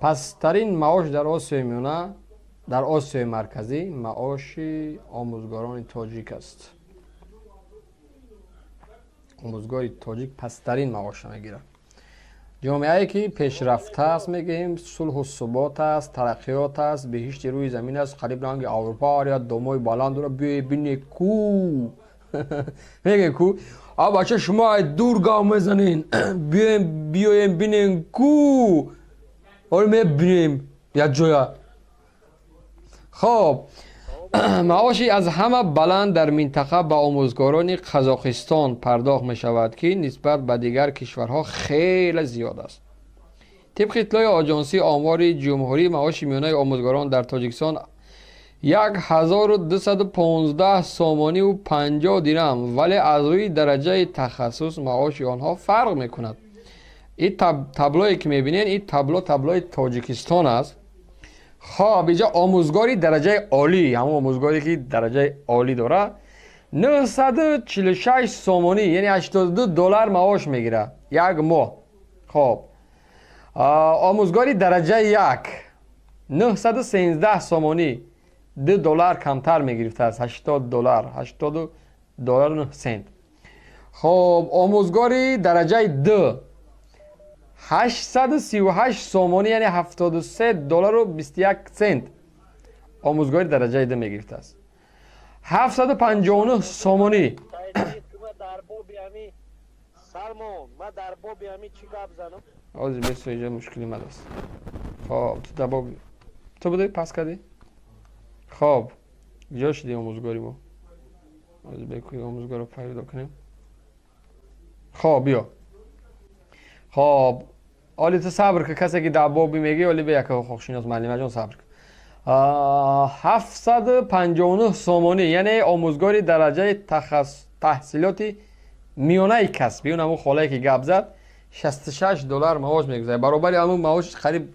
پسترین معاش در آسیای میانه در آسیای مرکزی معاش آموزگاران تاجیک است. آموزگار تاجیک پسترین معاش میگیره. جامعه‌ای که پیشرفته است میگیم صلح و ثبات است، ترقیات است، بهشت روی زمین است، قریب رنگ اروپا یا دمای بلند رو ببینه کو میگه کو بچه شما دور گام میزنین بیایم بینین کو حالا میبینیم یک جای. خب معاشی از همه بلند در منطقه به آموزگاران قزاقستان پرداخت می شود که نسبت به دیگر کشورها خیلی زیاد است. طبق اطلاع آژانس آمار جمهوری معاش میانه آموزگاران در تاجیکستان 1215 سامانی و 50 درهم، ولی از روی درجه تخصص معاش آنها فرق می کند. این تابلویی که میبینین این تابلوی تاجیکستان است. خب اینجا آموزگاری درجه عالی، همون آموزگاری که درجه عالی داره 946 سامانی یعنی 82 دلار معاش میگیره یک ماه. خب آموزگاری درجه یک 913 سامانی 2 دلار کمتر میگرفته است، 80 دلار 80 دلار 9 سنت. خب آموزگاری درجه 2 838 سامانی یعنی 73 دلار و 21 سنت آموزگاری درجه 2 میگرفته است. 759 سامانی ما در باب همی چی گپ زنم؟ آزی بسو اینجا مشکلی مد است. خب تو در باب تو بودی پس کردی؟ خب اینجا شدی آموزگاری ما آزی بکنی آموزگار رو پیدا کنیم. خب بیا. خب آلی تو صبر که کسی که در بابی میگه آلی به یک خوششیناس معلمه جان صبر کن. 759 سامانی یعنی آموزگاری درجه تحصیلاتی میانه کسبی، اون همون خاله که گپ زد 66 دلار معاش میگذاره، برابر همون معاش قریب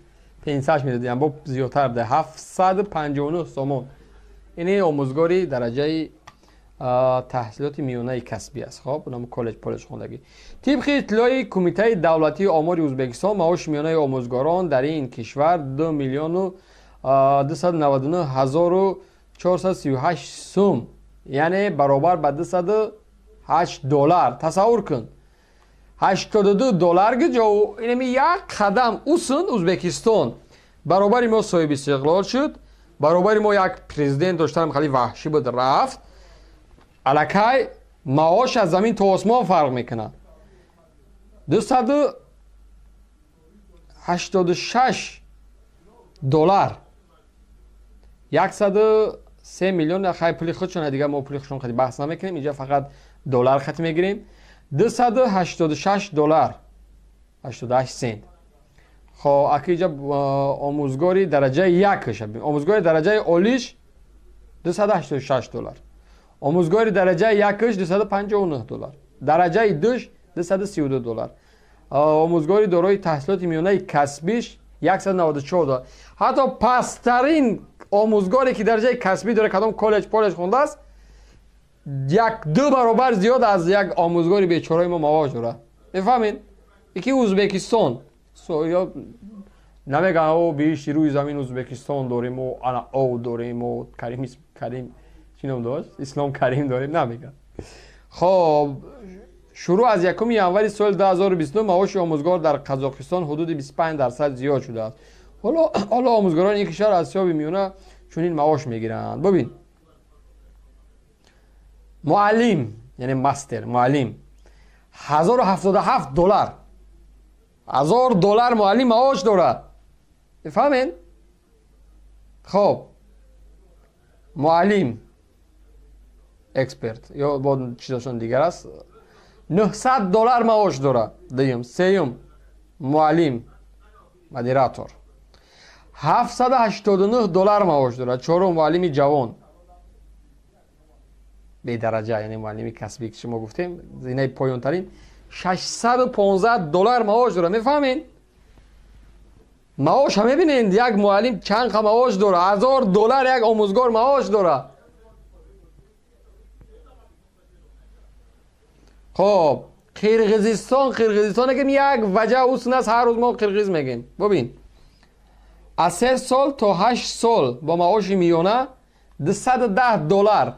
500 میدادی، هم با زیادتر ده. 759 سامان یعنی آموزگاری درجه تحصیلات میانه کسبی است. خب اونم کالج خوندگی. طبق اطلاع کمیته دولتی آمار ازبکستان معاش میانه آموزگاران در این کشور 2 میلیون و 299 هزار و 438 سوم یعنی برابر به 208 دلار. تصور کن 82 دلار گجا اینمی یک قدم اوسن ازبکستان برابر ما صاحب استقلال شد، برابر ما یک پرزیدنت داشتن خیلی وحشی بود رفت الکی معاش از زمین تا آسمان فرق میکنه. 286 دلار 103 میلیون خیلی پولی خودشونه دیگه، ما پولی خودشون خیلی بحث نمیکنیم اینجا، فقط دلار خط میگیریم. 286 دلار 88 سنت. خب اکی اینجا آموزگاری درجه یکش، آموزگاری درجه عالیش 286 دلار، آموزگاری درجه یکش 259 دلار، درجه دوش 232 دلار، آموزگاری دارای تحصیلات میانه کسبیش 194 دلار. حتی پسترین آموزگاری که درجه کسبی داره کدام کالج خونده است 1-2 برابر زیاد از یک آموزگاری بیچاره ما معاش داره. میفهمین؟ یکی ازبکستان یا نمیگن او بیشتر روی زمین ازبکستان داریم و انا او داریم و کریم چی نام داشت؟ اسلام کریم داریم نمیگن. خب شروع از 1 ژانویه سال 2029 معاش آموزگار در قزاقستان حدود 25% زیاد شده است. حالا آموزگاران این کشور از آسیای میانه چنین معاش میگیرند. ببین معلم یعنی مستر معلم 1077 دلار 1000 دلار معلم معاش داره. بفهمین؟ خب معلم اکسپرت یا با چیزاشون دیگر است 900 دلار معاش داره. دوم سوم معلم مدیراتور 789 دلار معاش داره. چهارم معلم جوان به درجه یعنی معلم کسبی که شما گفتیم زینه پایان ترین 615 دلار معاش داره. میفهمین؟ معاش هم میبینین یک معلم چند معاش داره. 1000 دلار یک آموزگار معاش داره. خب قرقیزستان که یک وجه اوسن است هر روز ما قرقیز میگیم. ببین از 3 سال تا 8 سال با معاش میانه $210.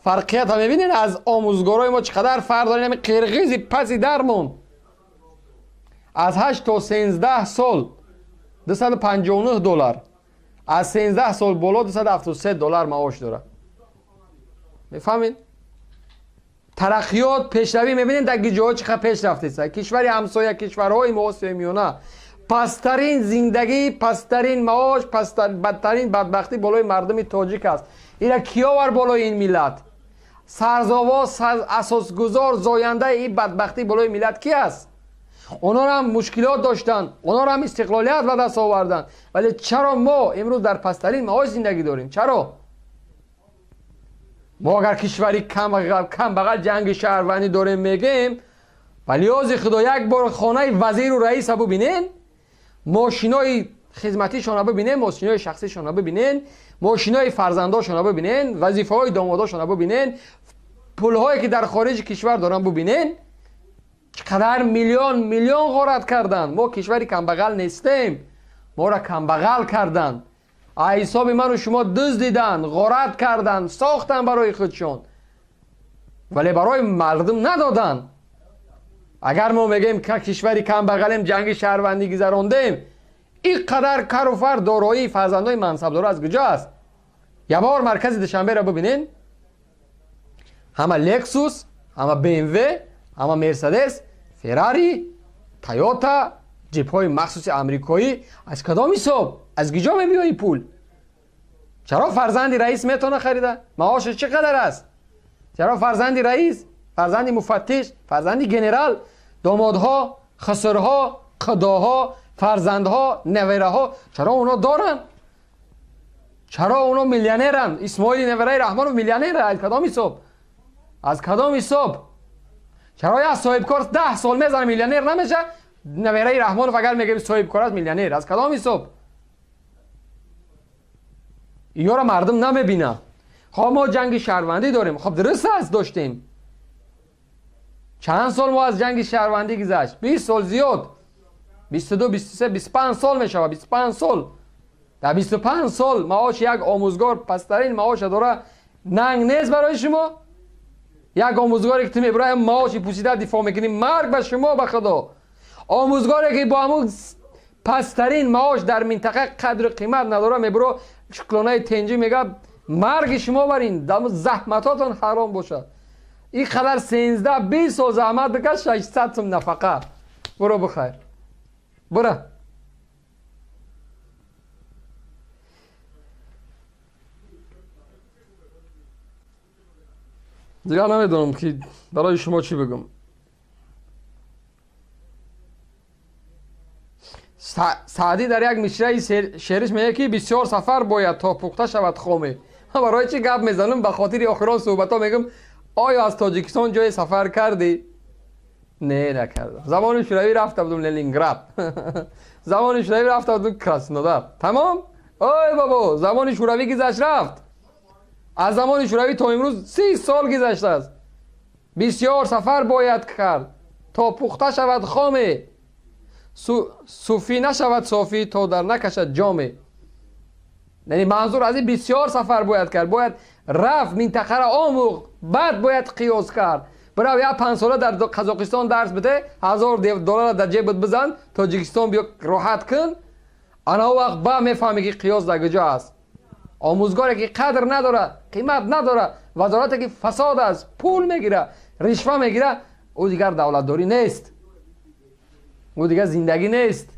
فرقیت ها میبینین از آموزگارای ما چقدر فرق دارین. همین قرقیزی پسی درمون از 8 تا 13 سال $259. از 13 سال بالا $273 معاش داره. میفهمین؟ ترقیات پیشروی میبینین در جاها چقدر پیش رفته. کشور همسایه، کشورهای معاصر میانه پسترین زندگی، پسترین معاش، بدترین بدبختی بالای مردم تاجیک است. اینا کیا ور بالای این ملت؟ سرزاواز، اساسگذار، زاینده این بدبختی بالای ملت کی است؟ اونا هم مشکلات داشتن، اونا هم استقلالیت به دست آوردن، ولی چرا ما امروز در پسترین معاش زندگی داریم؟ چرا؟ ما اگر کشوری کم بغل جنگ شهروندی داریم میگیم، ولی از خدا یک بار خانه وزیر و رئیس رو ببینین، ماشینای خدمتیشون رو ببینین، ماشینای شخصیشون رو ببینین، ماشینای فرزنداشون رو ببینین، وظیفه های داماداشون رو ببینین، پولهایی که در خارج کشور دارن ببینین، چقدر میلیون غارت کردن. ما کشوری کم بغل نیستیم، ما را کم بغل کردن، حساب من و شما دزدیدن، غارت کردن، ساختن برای خودشون، ولی برای مردم ندادن. اگر ما میگیم که کشوری کم بغلیم، جنگ شهروندی گذراندیم، این قدر کر و فر دارایی فرزندای منصبدار از کجا است؟ یه بار مرکز دوشنبه را ببینین، همه لکسوس، همه BMW، همه مرسدس، فراری، تویوتا، جیپ های مخصوص امریکایی. از کدام حساب؟ از کجا میبیایی پول؟ چرا فرزندی رئیس میتونه خریده؟ معاشش چقدر است؟ چرا فرزندی رئیس، فرزندی مفتش، فرزندی گنرال، دامادها، خسرها، قداها، فرزندها، نویرها، چرا اونا دارن؟ چرا اونا میلیونرن؟ اسماعیل نویره رحمان میلیونره. از کدام حساب؟ از کدام حساب؟ چرا یا صاحب کار 10 سال میزنه میلیونر نمیشه؟ نویره رحمان فقط میگه صاحب کار است میلیونر. از کدام حساب؟ اینا را مردم نمیبینه. خب ما جنگ شهروندی داریم، خب درست است داشتیم. چند سال ما از جنگ شهروندی گذشت؟ 20 سال زیاد، 22 23 25 سال میشه. 25 سال، در 25 سال معاش یک آموزگار پسترین معاش داره، ننگ نیست برای شما؟ یک آموزگاری که تمی برای معاش پوسیده دفاع میکنی، مرگ به شما به خدا. آموزگاری که با همون پسترین معاش در منطقه قدر قیمت نداره، میبرو شکلانه تنجی میگه مرگ شما برین، دم زحمتاتون حرام باشه. این قدر 13-20 سال زحمت بکش، 600 سوم نفقه. برو بخیر، برو. دیگه نمیدونم که برای شما چی بگم. سعدی در یک مصرع شعرش میگه که بسیار سفر باید تا پخته شود خامه. برای چی گپ میزنم؟ به خاطر آخران صحبت ها میگم آیا از تاجیکستان جای سفر کردی؟ نه نکردم. زمان شوروی رفته بودم لنینگراد. زمان شوروی رفته بودم کراسنودار. تمام؟ آی بابا زمان شوروی گذشت رفت. از زمان شوروی تا امروز 30 سال گذشته است. بسیار سفر باید کرد تا پخته شود خامه، صوفی نشود صافی تا در نکشد جامه. یعنی منظور از این بسیار سفر باید کرد، باید رفت منطقه را آموخت، بعد باید قیاس کرد. برای یا 5 ساله در قزاقستان درس بده، $1000 در جیبت بزن، تاجیکستان بیا راحت کن، انا وقت با میفهمی که قیاس در کجا است. آموزگاری که قدر نداره، قیمت نداره، وزارتی که فساد است، پول میگیره، رشوه میگیره، او دیگر دولتداری نیست، او دیگر زندگی نیست.